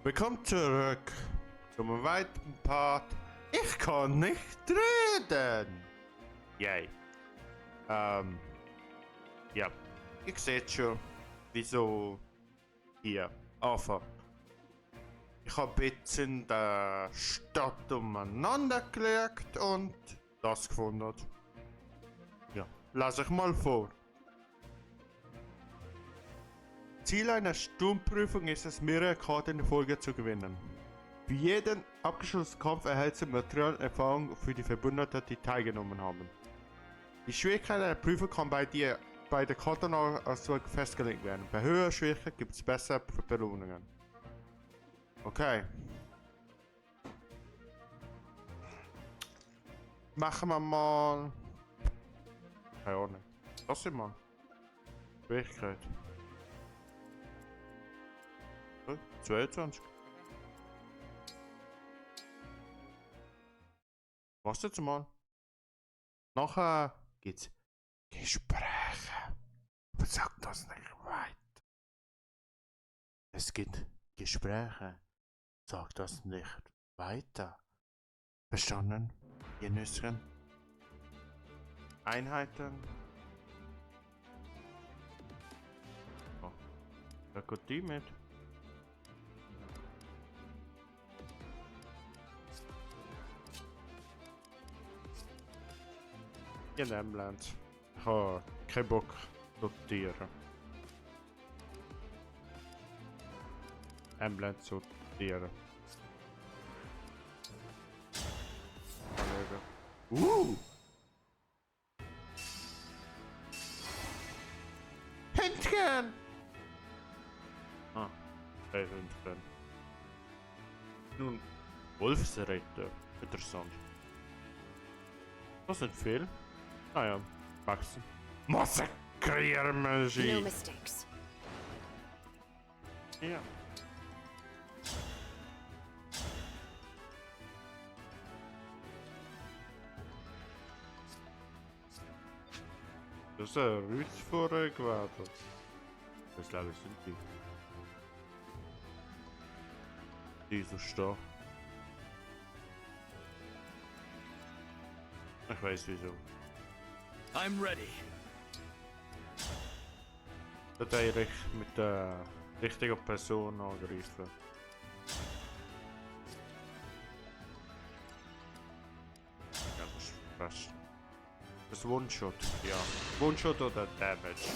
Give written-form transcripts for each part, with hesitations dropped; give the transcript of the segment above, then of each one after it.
Willkommen zurück zum weiteren Part. Ich kann nicht reden. Yay. Ja. Ich seht schon, wieso hier anfangen. Ich habe jetzt in der Stadt umeinander gelegt und das gefunden. Ja, lass ich mal vor. Ziel einer Sturmprüfung ist es, mehrere Karten in Folge zu gewinnen. Für jeden abgeschlossenen Kampf erhält sie Material und Erfahrung für die Verbündeten, die teilgenommen haben. Die Schwierigkeit einer Prüfung kann bei der Kartenauswahl festgelegt werden. Bei höherer Schwierigkeit gibt es bessere Belohnungen. Okay. Machen wir mal... Keine Ahnung. Das sind mal. Schwierigkeit. 22. Was jetzt mal? Nachher gibt's Gespräche. Aber sag das nicht weit. Es gibt Gespräche. Sag das nicht weiter. Verstanden? Ihr Nüsschen? Einheiten. Oh. Da geht die mit. In Emblem. Ich habe keinen Bock sortieren. Emblem sortieren. Hündchen! Ah, ein Hündchen. Nun, Wolfsretter. Interessant. Das sind viel. Naja, wachsen. Massakriermaschine. No mistakes. Ja. Das ist ein Rüstvorher gewartet. Das glaube ich sind die. Die so stark. Ich weiß wieso. I'm ready. Da ich mit der richtigen Person angreifen. Ja, das ist fast. Das One-Shot, ja. One-Shot oder Damage.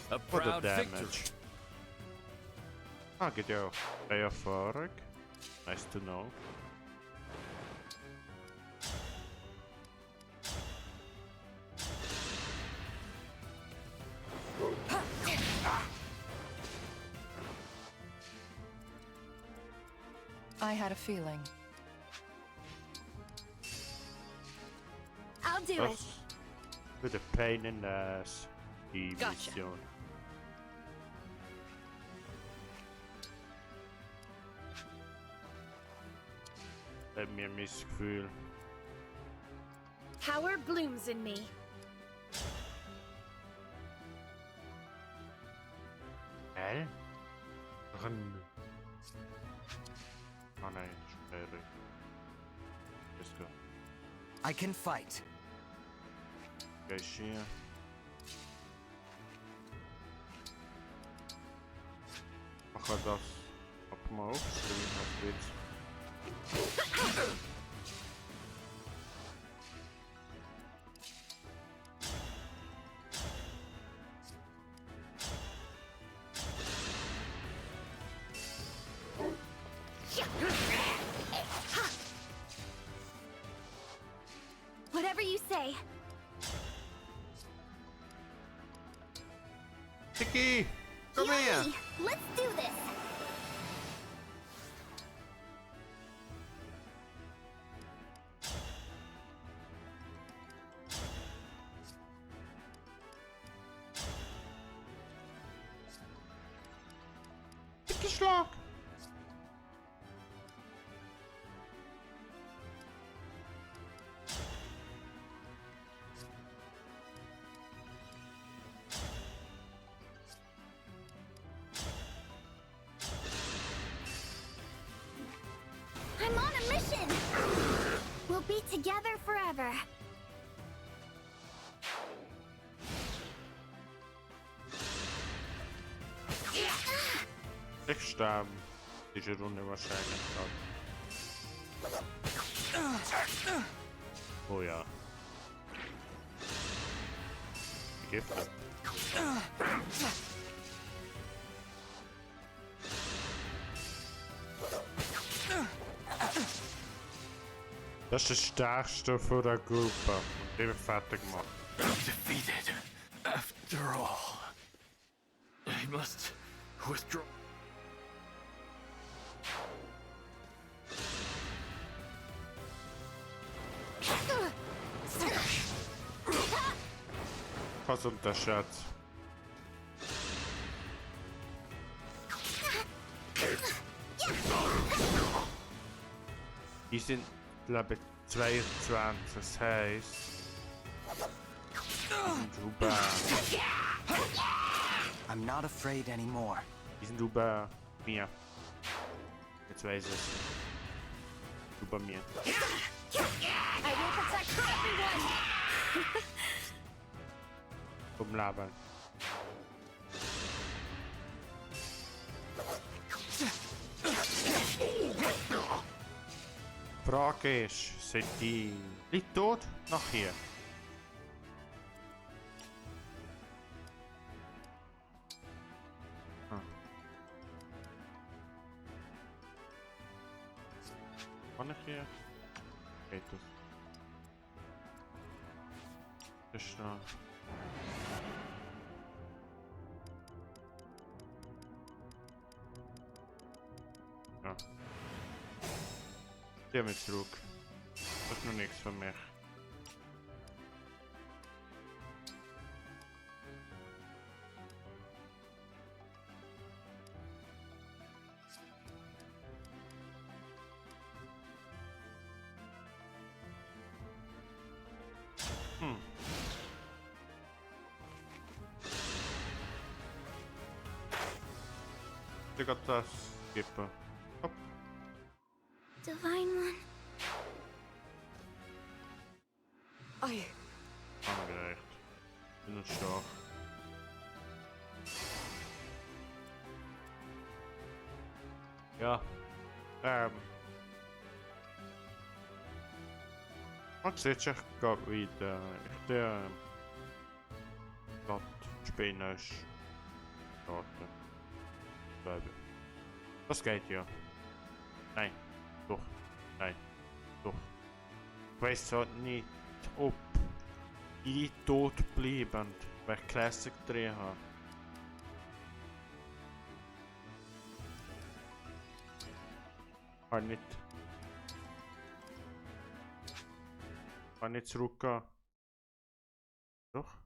A Oder proud victory. Damage. Ah, geht ja auch. Bei Erfahrung. Nice to know. I had a feeling. I'll do it. Das wird a pain in the ass. Die Gotcha. Mission. Hat mir mein Gefühl. Power blooms in me. Hä? Drin. Oh nein, schwierig. Let's go. I can fight. Gleich hier. Mach er das. Ab mal aufschreiben, was willst. Whatever you say. Tiki! Komm her! Yay! Let's do this. Tiki Schlag! intuition! We'll be together forever. Ich sterbe. Diese Runde wahrscheinlich. Oh ja. Gifte. Das ist das stärkste von der Gruppe. Und den fertig gemacht. Defeated. After all. I must withdraw. Was unterschätzt. Die sind, glaube ich, 22, das heißt. Die sind über. I'm not afraid anymore. Die sind über mir. Jetzt weiß ich es. Über mir. I will protect everyone! Umlabern. Frage ist, sind die tot nachher? Kann ich hier? Geht das? Das ist da. Ja. Geh mit zurück. Das ist noch nichts für mich. Ich kann das skippen. Hopp. Divine One. Angereicht. Bin und stark. Ja. Man sieht sich gerade wieder. Ich der Spinnen ist starten. Glaube. Das geht ja. Nein. Doch. Nein. Doch. Ich weiß halt nicht, ob die tot bleiben, weil ich Classic drin habe. Kann nicht zurückgehen. Doch.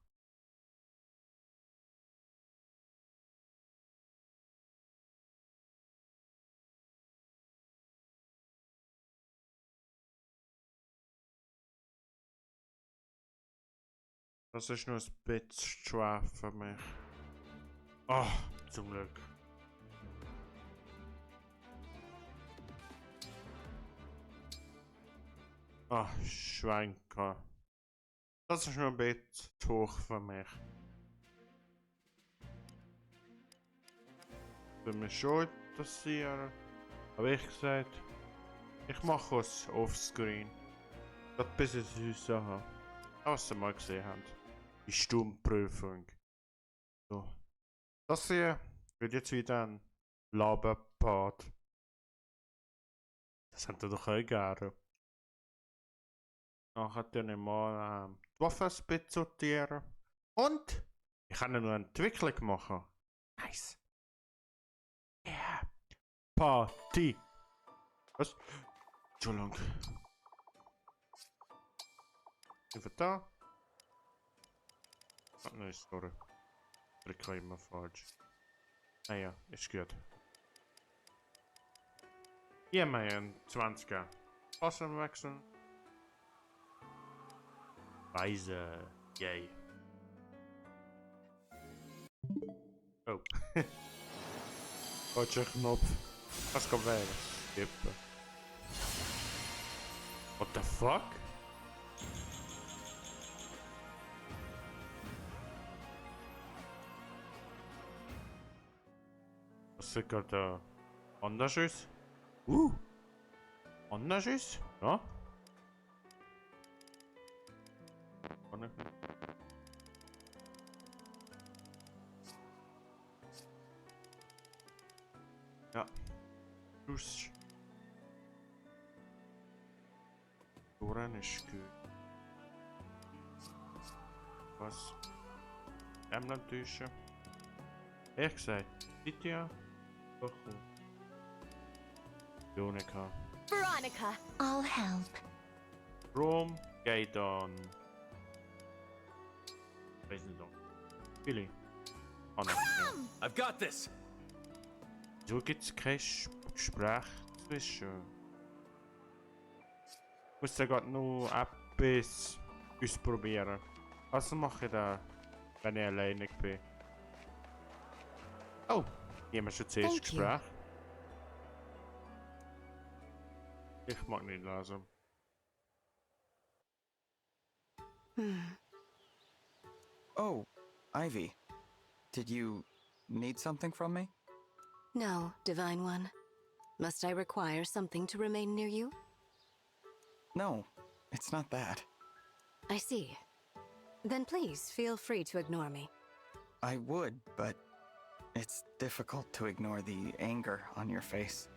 Das ist nur ein bisschen schwer für mich. Oh, zum Glück. Ah, Schwenker. Das ist nur ein bisschen zu hoch für mich. Würde mich schon interessieren. Aber ich gesagt, ich mache es offscreen. Das bis ich es habe. Was ihr mal gesehen habt. Die Stummprüfung. So. Das hier wird jetzt wieder ein Laberpart. Das habt ihr doch auch gerne. Nachher dann mal die Waffen ein bisschen sortieren. Und ich kann noch eine Entwicklung machen. Nice. Yeah. Party. Was? Entschuldigung. Einfach da. Ah, nein, sorry. Ich kann immer falsch. Naja, ist gut. Hier haben wir einen 20er. Passen wechseln. Weise. Yay. Oh. Falscher Knopf. Was kann wählen? Skippen. What the fuck? Was sieht gerade anders aus? Anders aus? Ja? Kann ich nicht. Ja. Tschüss. Doran ist gut. Was? Emblem täuschen. Ehrlich gesagt, Lydia. Doch. Jonika. Veronica, I'll help. Rom, Gaidon. Weiß nicht noch. Billy. Anna. Ja. I've got this. So gibt's kein Gespräch zwischen. Ich muss ja gerade noch etwas ausprobieren. Was mache ich da, wenn ich alleine bin? Oh, hier haben wir schon zuerst Thank you. Gespräch. Ich mag nicht lesen. Oh, Ivy. Did you need something from me? No, Divine One. Must I require something to remain near you? No, it's not that. I see. Then please feel free to ignore me. I would, but it's difficult to ignore the anger on your face.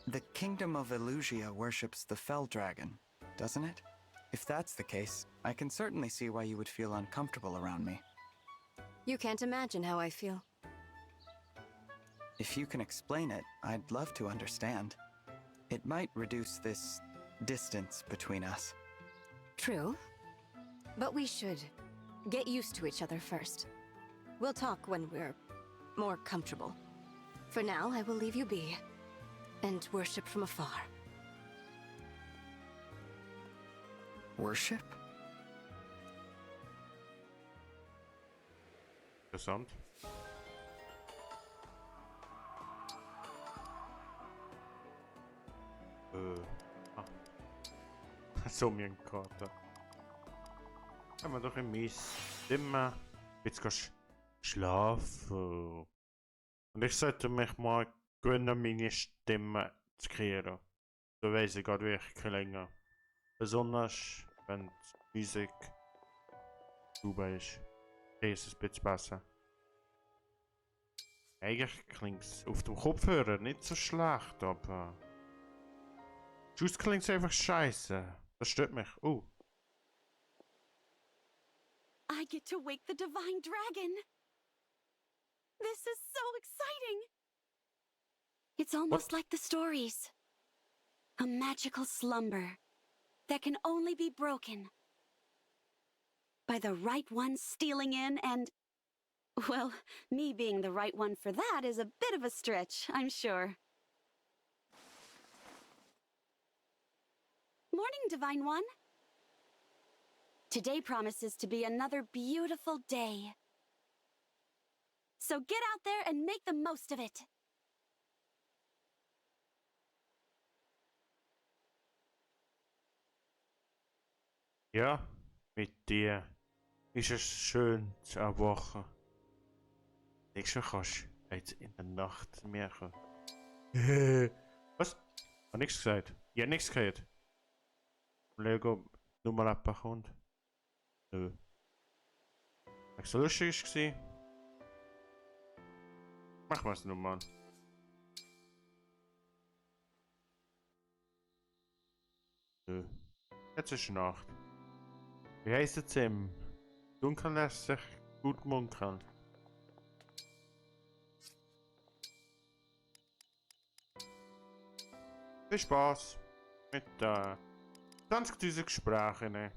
The Kingdom of Elusia worships the Fell Dragon, doesn't it? If that's the case, I can certainly see why you would feel uncomfortable around me. You can't imagine how I feel. If you can explain it, I'd love to understand. It might reduce this distance between us. True. But we should get used to each other first. We'll talk when we're more comfortable. For now, I will leave you be and worship from afar. Worship? Interessant. Ah. So mir ein Karte. Haben wir doch ein Mist. Immer. Jetzt gehst du schlafen. Und ich sollte mich mal gönnen, meine Stimme zu kreieren. So weiss ich gerade wirklich länger. Besonders wenn die Musik sauber ist. Okay, ist es ein bisschen besser. Eigentlich klingt es auf dem Kopfhörer nicht so schlecht, aber. Sonst klingt es einfach scheiße. Das stört mich. Oh. I get to wake the divine dragon. This is so exciting. It's almost like the stories. A magical slumber that can only be broken by the right one stealing in and... Well, me being the right one for that is a bit of a stretch, I'm sure. Morning, Divine One. Today promises to be another beautiful day. So get out there and make the most of it. Ja, mit dir ist es schön zu erwachen. Nächstes Mal kannst du jetzt in der Nacht mehr kommen. Was? Hab nichts gesagt. Ich hab nichts gehört. Lego Nummer abbekommt. Nö. Nicht so lustig war. Machen wir es nochmal. Nö. Jetzt ist Nacht. Wie heisst es im Dunkeln lässt sich gut munkeln. Viel Spaß mit 20.000 Gesprächen.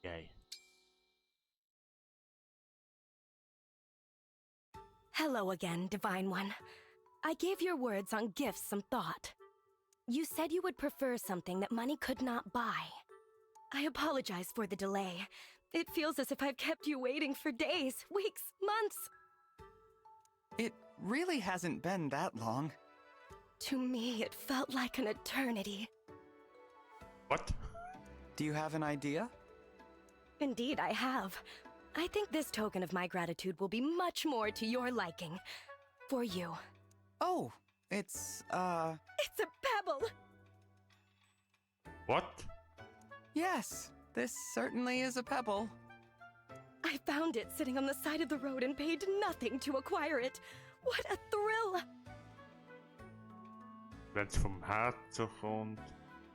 Yay. Hello again, Divine One. I gave your words on gifts some thought. You said you would prefer something that money could not buy. I apologize for the delay. It feels as if I've kept you waiting for days, weeks, months. It really hasn't been that long. To me, it felt like an eternity. What? Do you have an idea? Indeed, I have. I think this token of my gratitude will be much more to your liking. For you. Oh, it's It's a pebble! What? yes, this certainly is a pebble. I found it sitting on the side of the road and paid nothing to acquire it. What a thrill! Wenn's vom Herzen kommt.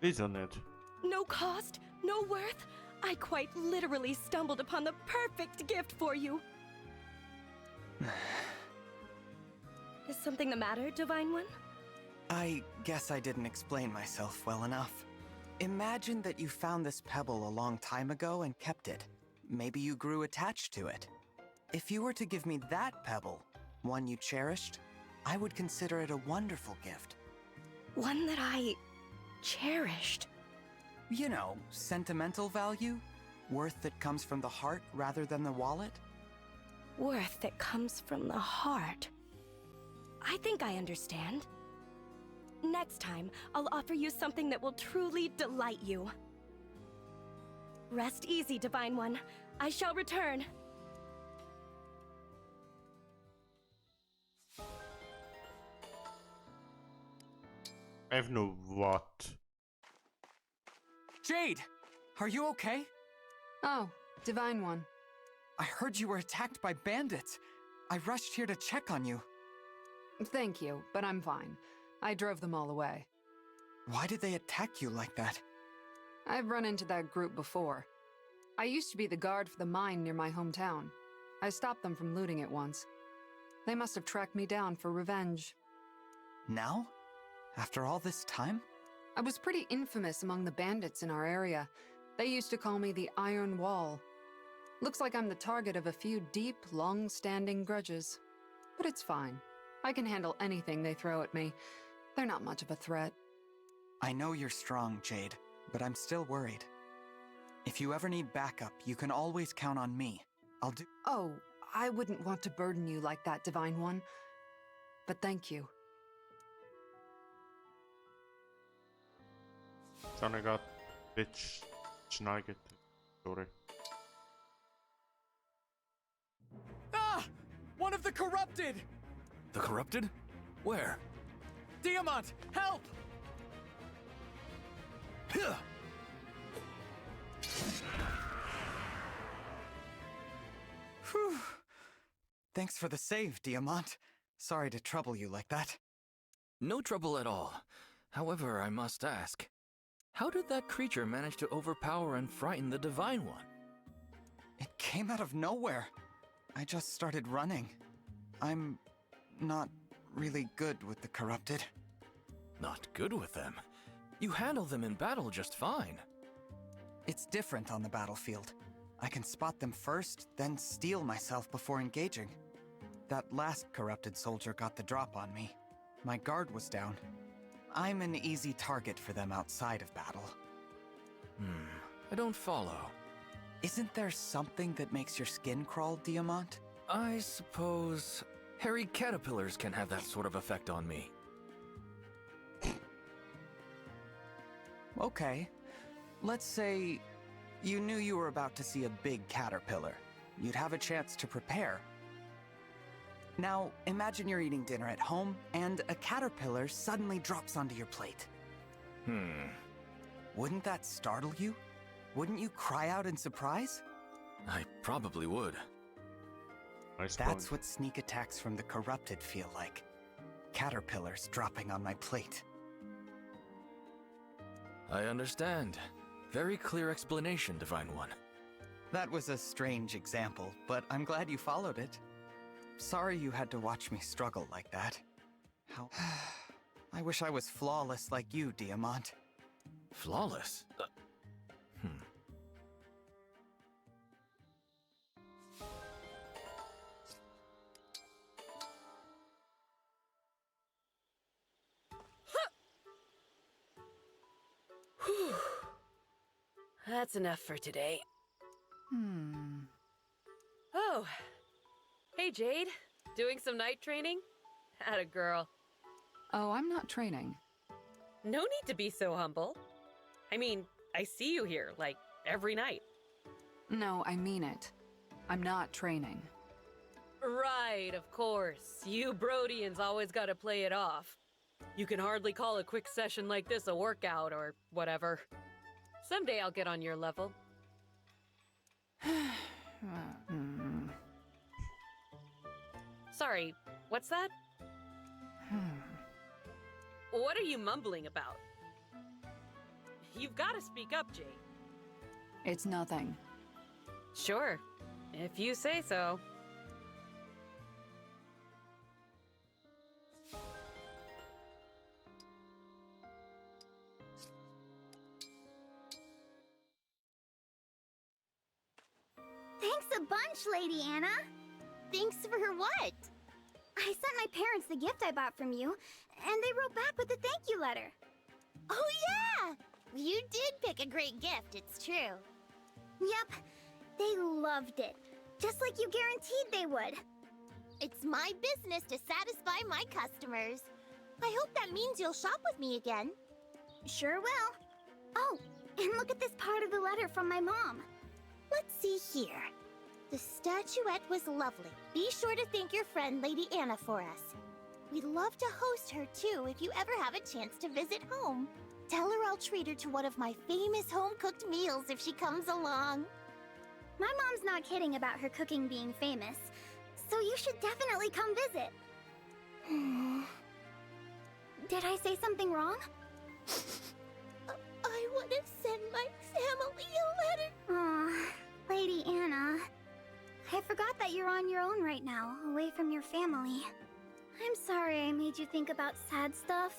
Wieso nicht? No cost, no worth. I quite literally stumbled upon the perfect gift for you. Is something the matter, Divine One? I guess I didn't explain myself well enough. Imagine that you found this pebble a long time ago and kept it. Maybe you grew attached to it. If you were to give me that pebble, one you cherished, I would consider it a wonderful gift. One that I cherished. You know, sentimental value? Worth that comes from the heart rather than the wallet? Worth that comes from the heart. I think I understand. Next time, I'll offer you something that will truly delight you. Rest easy, Divine One. I shall return. Einfach nur what? Jade! Are you okay? Oh, Divine One. I heard you were attacked by bandits. I rushed here to check on you. Thank you, but I'm fine. I drove them all away. Why did they attack you like that? I've run into that group before. I used to be the guard for the mine near my hometown. I stopped them from looting it once. They must have tracked me down for revenge. Now? After all this time? I was pretty infamous among the bandits in our area. They used to call me the Iron Wall. Looks like I'm the target of a few deep, long-standing grudges. But it's fine. I can handle anything they throw at me. They're not much of a threat. I know you're strong, Jade, but I'm still worried. If you ever need backup, you can always count on me. I'll do— Oh, I wouldn't want to burden you like that, Divine One. But thank you. Sonne got bitch schneigt. Sorry. Ah! One of the corrupted! The corrupted? Where? Diamant, help! Huh. Whew. Thanks for the save, Diamant. Sorry to trouble you like that. No trouble at all. However, I must ask, how did that creature manage to overpower and frighten the Divine One? It came out of nowhere. I just started running. I'm not really good with the corrupted. Not good with them. You handle them in battle just fine. It's different on the battlefield. I can spot them first, then steel myself before engaging. That last corrupted soldier got the drop on me. My guard was down. I'm an easy target for them outside of battle. I don't follow. Isn't there something that makes your skin crawl, Diamant? I suppose hairy caterpillars can have that sort of effect on me. Okay. Let's say you knew you were about to see a big caterpillar. You'd have a chance to prepare. Now, imagine you're eating dinner at home, and a caterpillar suddenly drops onto your plate. Wouldn't that startle you? Wouldn't you cry out in surprise? I probably would. Nice That's point. what sneak attacks from the corrupted feel like. Caterpillars dropping on my plate. I understand. Very clear explanation, Divine One. That was a strange example, but I'm glad you followed it. Sorry you had to watch me struggle like that. How— I wish I was flawless like you, Diamant. Flawless? That's enough for today. Oh. Hey, Jade. Doing some night training? Atta girl. Oh, I'm not training. No need to be so humble. I mean, I see you here, like, every night. No, I mean it. I'm not training. Right, of course. You Brodians always gotta play it off. You can hardly call a quick session like this a workout or whatever. Someday I'll get on your level. Sorry, what's that? What are you mumbling about? You've gotta speak up, Jay. It's nothing. Sure, if you say so. Thanks a bunch, Lady Anna. Thanks for what? I sent my parents the gift I bought from you, and they wrote back with a thank you letter. Oh yeah! You did pick a great gift, it's true. Yep, they loved it. Just like you guaranteed they would. It's my business to satisfy my customers. I hope that means you'll shop with me again. Sure will. Oh, and look at this part of the letter from my mom. Let's see here. The statuette was lovely. Be sure to thank your friend Lady Anna for us. We'd love to host her too if you ever have a chance to visit home. Tell her I'll treat her to one of my famous home-cooked meals if she comes along. My mom's not kidding about her cooking being famous, so you should definitely come visit. Did I say something wrong? I would have sent my family a letter. Aw, Lady Anna. I forgot that you're on your own right now, away from your family. I'm sorry I made you think about sad stuff,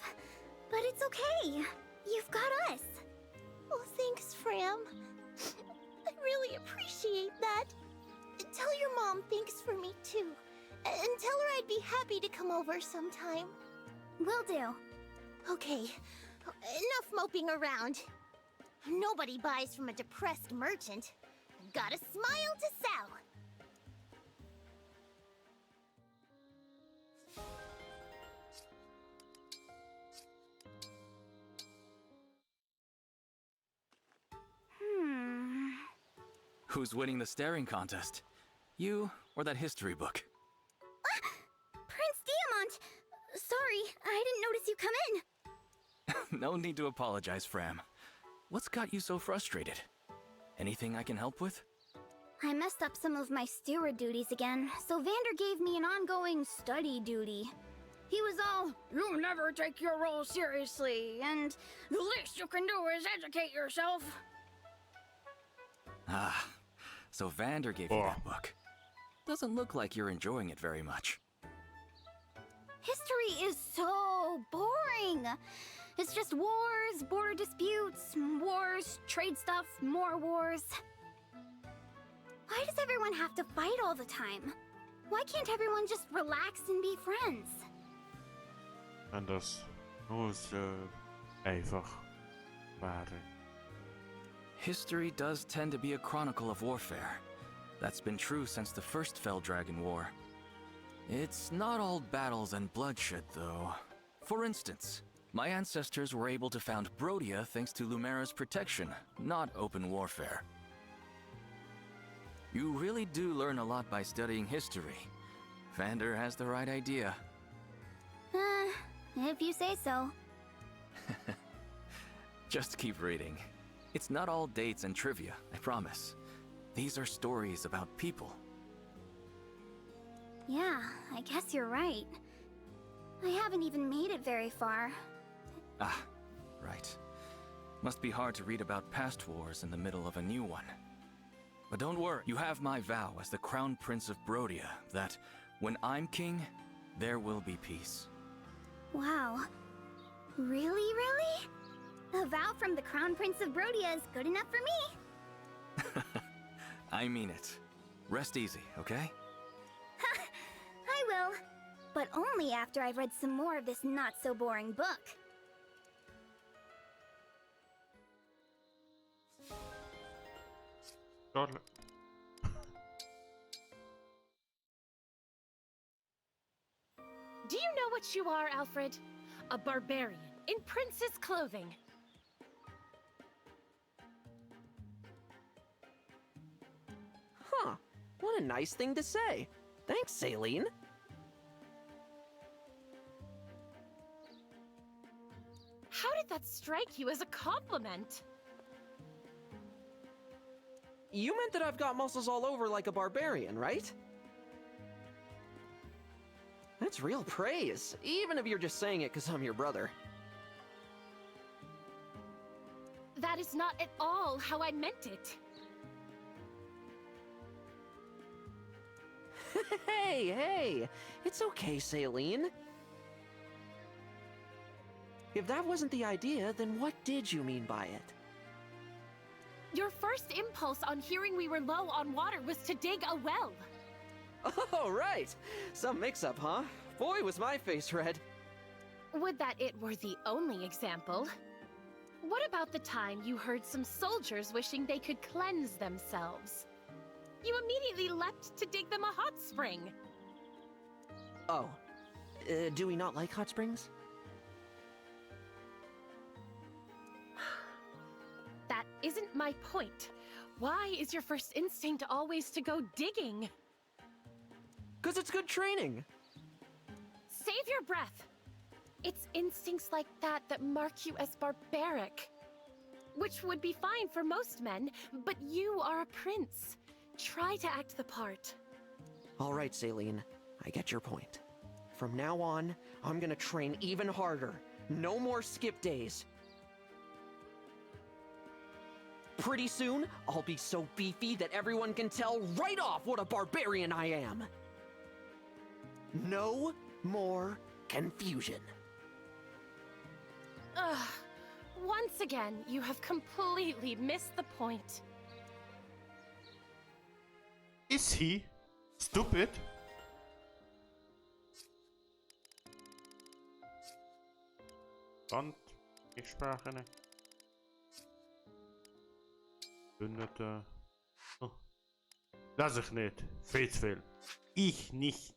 but it's okay. You've got us. Well, thanks, Fram. I really appreciate that. Tell your mom thanks for me, too. And tell her I'd be happy to come over sometime. Will do. Okay, enough moping around. Nobody buys from a depressed merchant. Got a smile to sell. Who's winning the staring contest? You or that history book? Prince Diamant! Sorry, I didn't notice you come in. No need to apologize, Fram. What's got you so frustrated? Anything I can help with? I messed up some of my steward duties again, so Vander gave me an ongoing study duty. He was all, "You never take your role seriously, and the least you can do is educate yourself." Ah, so Vander gave you that book. Doesn't look like you're enjoying it very much. History is so boring. It's just wars, border disputes, wars, trade stuff, more wars. Why does everyone have to fight all the time? Why can't everyone just relax and be friends? En dat is hoe ze einfach waren. History does tend to be a chronicle of warfare. That's been true since the first Fell Dragon War. It's not all battles and bloodshed, though. For instance, my ancestors were able to found Brodia thanks to Lumera's protection, not open warfare. You really do learn a lot by studying history. Vander has the right idea. If you say so. Just keep reading. It's not all dates and trivia, I promise. These are stories about people. Yeah, I guess you're right. I haven't even made it very far. Ah, right. Must be hard to read about past wars in the middle of a new one. But don't worry, you have my vow as the Crown Prince of Brodia that when I'm king, there will be peace. Wow. Really, really? A vow from the Crown Prince of Brodia is good enough for me. I mean it. Rest easy, okay? I will. But only after I've read some more of this not-so-boring book. Duidelijk. Do you know what you are, Alfred? A barbarian in princess clothing. Huh. What a nice thing to say. Thanks, Saline. How did that strike you as a compliment? You meant that I've got muscles all over like a barbarian, right? That's real praise, even if you're just saying it because I'm your brother. That is not at all how I meant it. Hey, it's okay, Saline. If that wasn't the idea, then what did you mean by it? Your first impulse on hearing we were low on water was to dig a well. Oh, right. Some mix-up, huh? Boy, was my face red. Would that it were the only example. What about the time you heard some soldiers wishing they could cleanse themselves? You immediately leapt to dig them a hot spring. Oh. Do we not like hot springs? That isn't my point. Why is your first instinct always to go digging? 'Cause it's good training. Save your breath. It's instincts like that that mark you as barbaric. Which would be fine for most men, but you are a prince. Try to act the part. All right, Saline. I get your point. From now on, I'm gonna train even harder. No more skip days. Pretty soon, I'll be so beefy that everyone can tell right off what a barbarian I am. No more confusion. Ugh. Once again, you have completely missed the point. Is he stupid? Und ich sprach nicht. Bündete. Oh. Lass ich nicht. Viel zu viel. Ich nicht.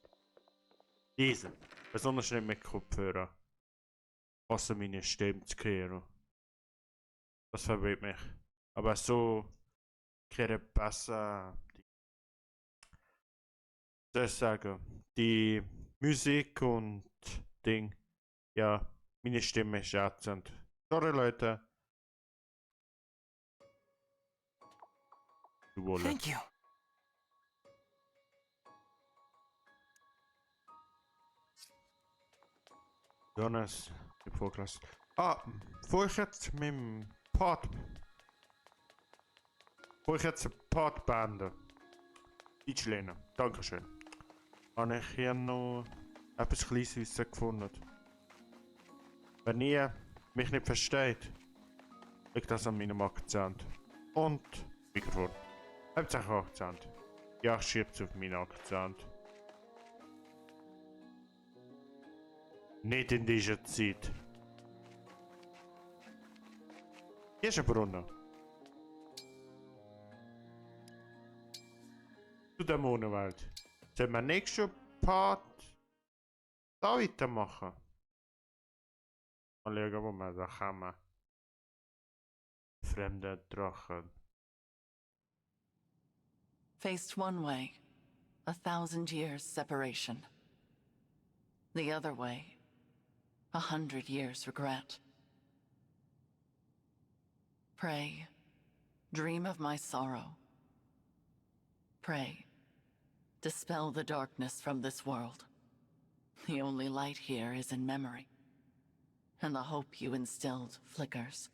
Lesen. Besonders nicht mit Kopfhörer. Außer meine Stimme zu hören. Das verwirrt mich. Aber so kriege ich besser soll ich sagen, die Musik und Ding, ja, meine Stimme schätzen. Sorry Leute. Du wolle. Thank you. Jonas, ich Fokus. Bevor ich jetzt mit dem Part. Bevor ich jetzt den Part beende. Deutschlehnen. Dankeschön. Habe ich hier noch etwas Kleines gefunden. Wenn ihr mich nicht versteht, liegt das an meinem Akzent. Und Mikrofon. Hauptsache Akzent. Ja, ich schieb's auf meinen Akzent. Nicht in dieser Zeit. Hier ist ein Brunnen. Zu der Dämonenwelt. Sollen wir nächsten Part da weitermachen? Mal schauen, wo wir da kommen. Fremde Drachen. Faced one way, 1,000 years separation. The other way, 100 years regret. Pray, dream of my sorrow. Pray, dispel the darkness from this world. The only light here is in memory, and the hope you instilled flickers.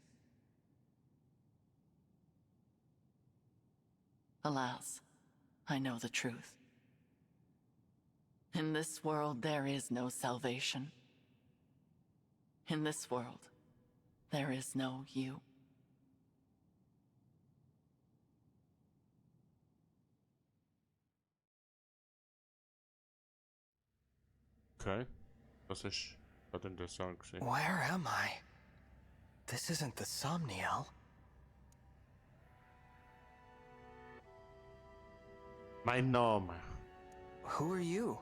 Alas, I know the truth. In this world, there is no salvation. In this world, there is no you. Okay. Das ist gerade interessant gewesen. Where am I? This isn't the Somniel. Mein Name. Who are you?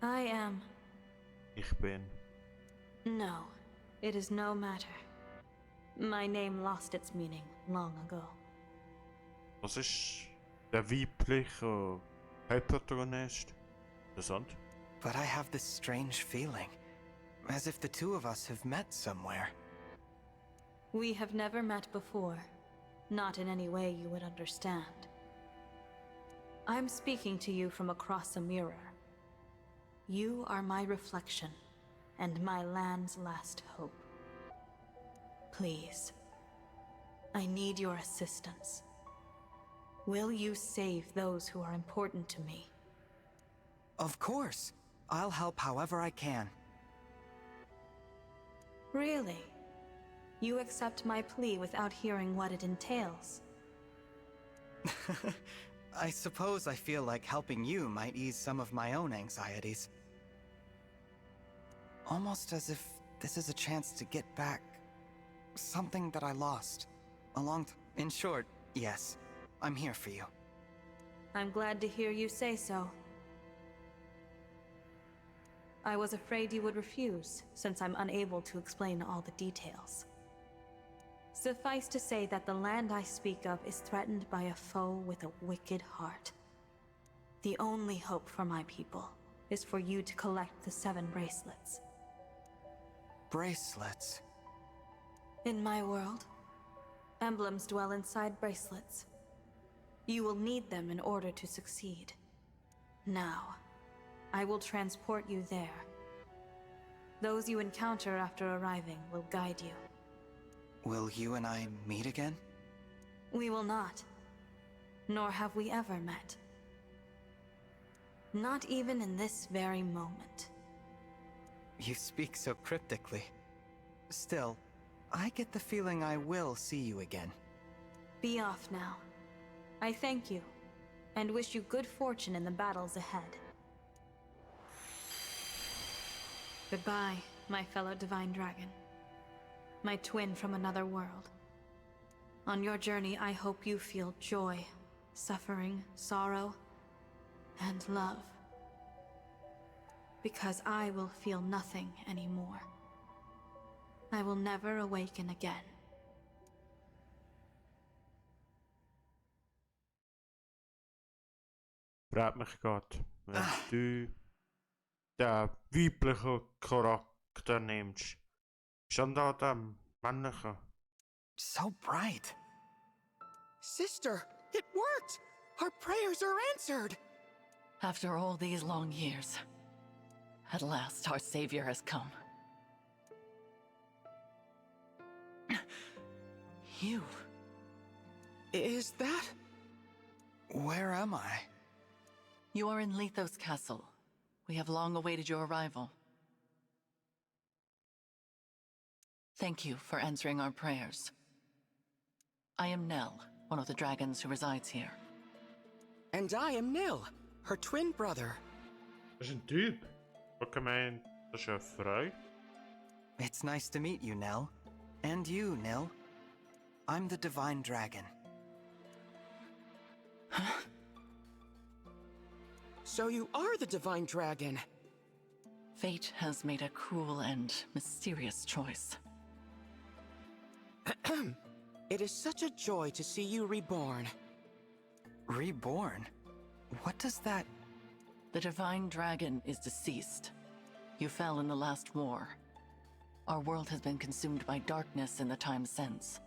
I am. Ich bin. No, it is no matter. My name lost its meaning long ago. Was ist der weibliche Hauptprotagonist? Interessant. But I have this strange feeling, as if the two of us have met somewhere. We have never met before, not in any way you would understand. I'm speaking to you from across a mirror. You are my reflection, and my land's last hope. Please, I need your assistance. Will you save those who are important to me? Of course. I'll help however I can. Really? You accept my plea without hearing what it entails? I suppose I feel like helping you might ease some of my own anxieties. Almost as if this is a chance to get back something that I lost. In short, yes, I'm here for you. I'm glad to hear you say so. I was afraid you would refuse, since I'm unable to explain all the details. Suffice to say that the land I speak of is threatened by a foe with a wicked heart. The only hope for my people is for you to collect the 7 bracelets. Bracelets? In my world, emblems dwell inside bracelets. You will need them in order to succeed. Now, I will transport you there. Those you encounter after arriving will guide you. Will you and I meet again? We will not. Nor have we ever met. Not even in this very moment. You speak so cryptically. Still, I get the feeling I will see you again. Be off now. I thank you, and wish you good fortune in the battles ahead. Goodbye, my fellow Divine Dragon. My twin from another world. On your journey, I hope you feel joy, suffering, sorrow, and love. Because I will feel nothing anymore. I will never awaken again. Fragt mich gerade, wenn du den weiblichen Charakter nimmst. Schon da der männliche. So bright. Sister, it worked! Our prayers are answered! After all these long years, at last our savior has come. You. Is that? Where am I? You are in Lethos Castle. We have long awaited your arrival. Thank you for answering our prayers. I am Nell, one of the dragons who resides here. And I am Nil, her twin brother. Dat is een typ. Ook mijn, dat is een vrouw. It's nice to meet you, Nell. And you, Nil. I'm the Divine Dragon. So you are the Divine Dragon. Fate has made a cruel and mysterious choice. It is such a joy to see you reborn. Reborn? What does that... The Divine Dragon is deceased. You fell in the last war. Our world has been consumed by darkness in the time since.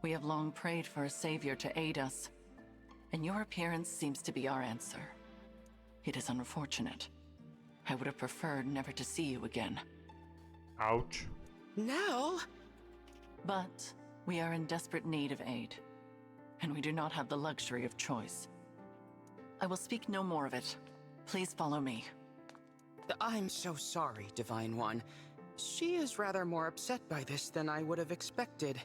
We have long prayed for a savior to aid us, and your appearance seems to be our answer. It is unfortunate. I would have preferred never to see you again. Ouch. Nell? But we are in desperate need of aid, and we do not have the luxury of choice. I will speak no more of it. Please follow me. I'm so sorry, Divine One. She is rather more upset by this than I would have expected.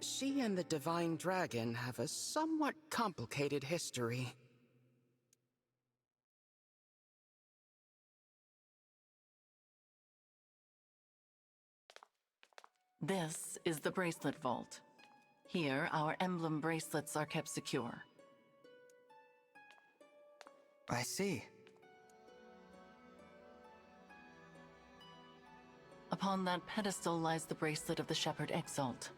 She and the Divine Dragon have a somewhat complicated history. This is the Bracelet Vault. Here, our emblem bracelets are kept secure. I see. Upon that pedestal lies the bracelet of the Shepherd Exalt.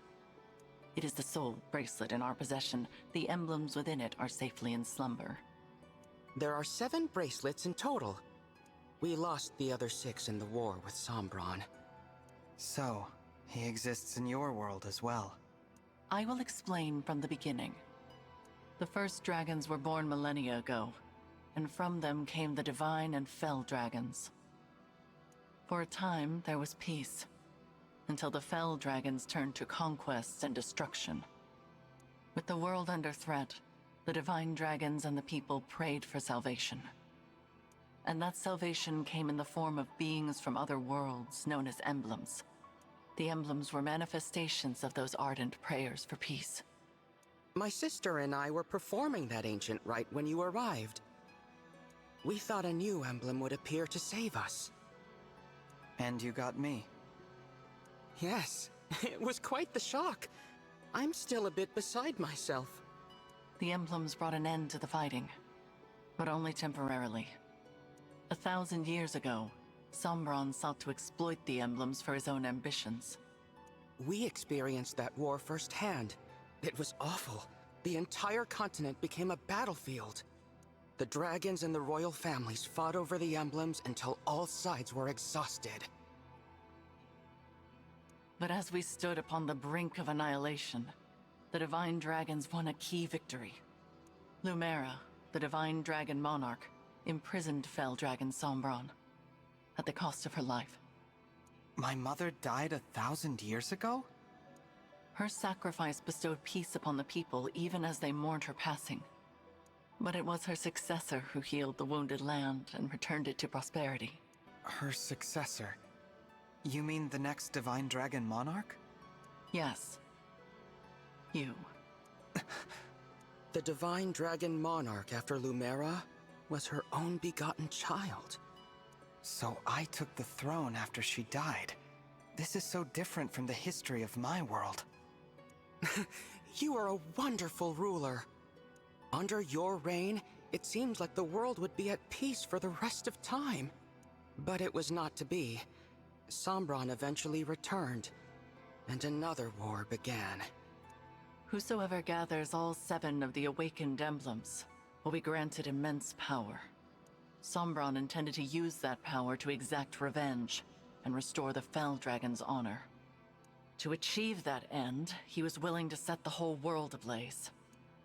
It is the sole bracelet in our possession. The emblems within it are safely in slumber. There are 7 bracelets in total. We lost the other 6 in the war with Sombron. So, he exists in your world as well. I will explain from the beginning. The first dragons were born millennia ago, and from them came the divine and fell dragons. For a time, there was peace, until the fell dragons turned to conquest and destruction. With the world under threat, the divine dragons and the people prayed for salvation. And that salvation came in the form of beings from other worlds known as emblems. The emblems were manifestations of those ardent prayers for peace. My sister and I were performing that ancient rite when you arrived. We thought a new emblem would appear to save us. And you got me. Yes, it was quite the shock. I'm still a bit beside myself. The emblems brought an end to the fighting, but only temporarily. 1,000 years ago, Sombron sought to exploit the emblems for his own ambitions. We experienced that war firsthand. It was awful. The entire continent became a battlefield. The dragons and the royal families fought over the emblems until all sides were exhausted. But as we stood upon the brink of annihilation, the divine dragons won a key victory. Lumera, the divine dragon monarch, imprisoned fell dragon Sombron, at the cost of her life. My mother died 1,000 years ago? Her sacrifice bestowed peace upon the people even as they mourned her passing. But it was her successor who healed the wounded land and returned it to prosperity. Her successor? You mean the next divine dragon monarch? Yes. You. The divine dragon monarch after Lumera was her own begotten child. So I took the throne after she died. This is so different from the history of my world. You are a wonderful ruler. Under your reign, it seems like the world would be at peace for the rest of time. But it was not to be. Sombron eventually returned, and another war began. Whosoever gathers all 7 of the awakened emblems will be granted immense power. Sombron intended to use that power to exact revenge and restore the Fell Dragon's honor. To achieve that end, he was willing to set the whole world ablaze.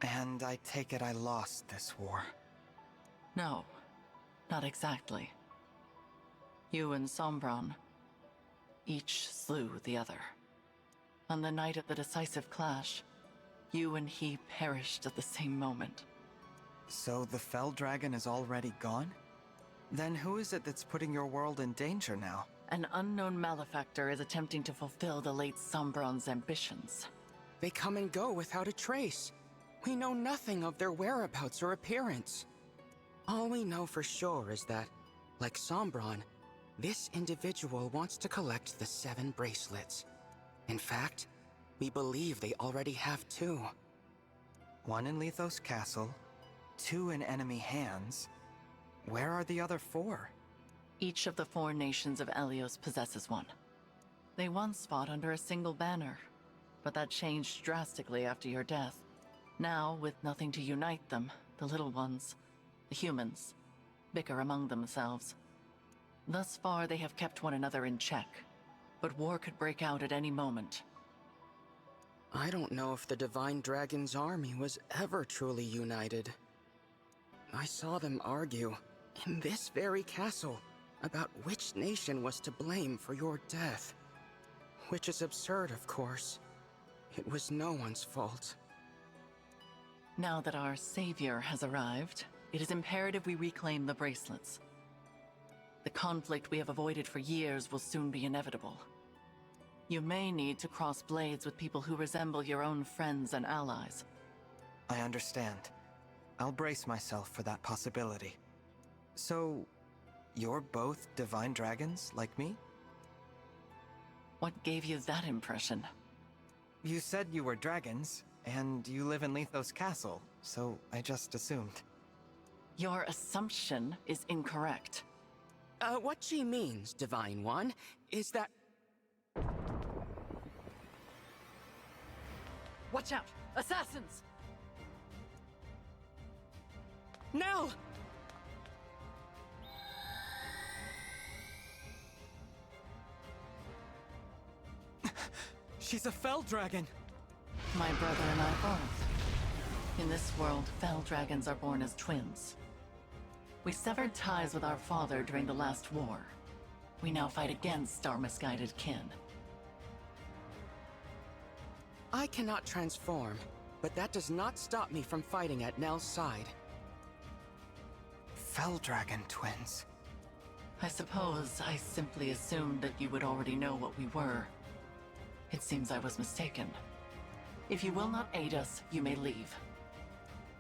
And I take it I lost this war. No, not exactly. You and Sombron each slew the other. On the night of the decisive clash, you and he perished at the same moment. So the Fell Dragon is already gone? Then who is it that's putting your world in danger now? An unknown malefactor is attempting to fulfill the late Sombron's ambitions. They come and go without a trace. We know nothing of their whereabouts or appearance. All we know for sure is that, like Sombron, this individual wants to collect the 7 bracelets. In fact, we believe they already have 2. 1 in Lethos Castle, 2 in enemy hands. Where are the other 4? Each of the 4 nations of Elios possesses one. They once fought under a single banner, but that changed drastically after your death. Now, with nothing to unite them, the little ones, the humans, bicker among themselves. Thus far, they have kept one another in check, but war could break out at any moment. I don't know if the Divine Dragon's army was ever truly united. I saw them argue, in this very castle, about which nation was to blame for your death. Which is absurd, of course. It was no one's fault. Now that our savior has arrived, it is imperative we reclaim the bracelets. The conflict we have avoided for years will soon be inevitable. You may need to cross blades with people who resemble your own friends and allies. I understand. I'll brace myself for that possibility. So, you're both divine dragons, like me? What gave you that impression? You said you were dragons, and you live in Lethos Castle, so I just assumed. Your assumption is incorrect. What she means, Divine One, is that Watch out! Assassins! Nell! She's a fell dragon. My brother and I both. In this world, fell dragons are born as twins. We severed ties with our father during the last war. We now fight against our misguided kin. I cannot transform, but that does not stop me from fighting at Nell's side. Fell dragon twins. I suppose I simply assumed that you would already know what we were. It seems I was mistaken. If you will not aid us, you may leave.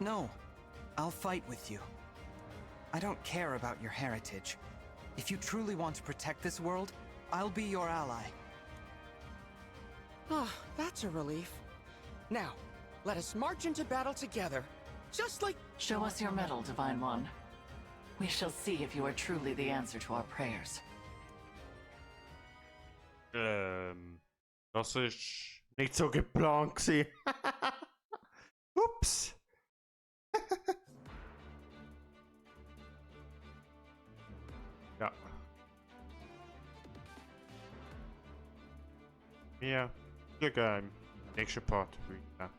No, I'll fight with you. I don't care about your heritage. If you truly want to protect this world, I'll be your ally. Ah, that's a relief. Now, let us march into battle together, just like— Show us your medal, Divine One. We shall see if you are truly the answer to our prayers. Das ist nicht so geplant gewesen. Ups. Ja. Ja, Glück im nächsten Part. Ja.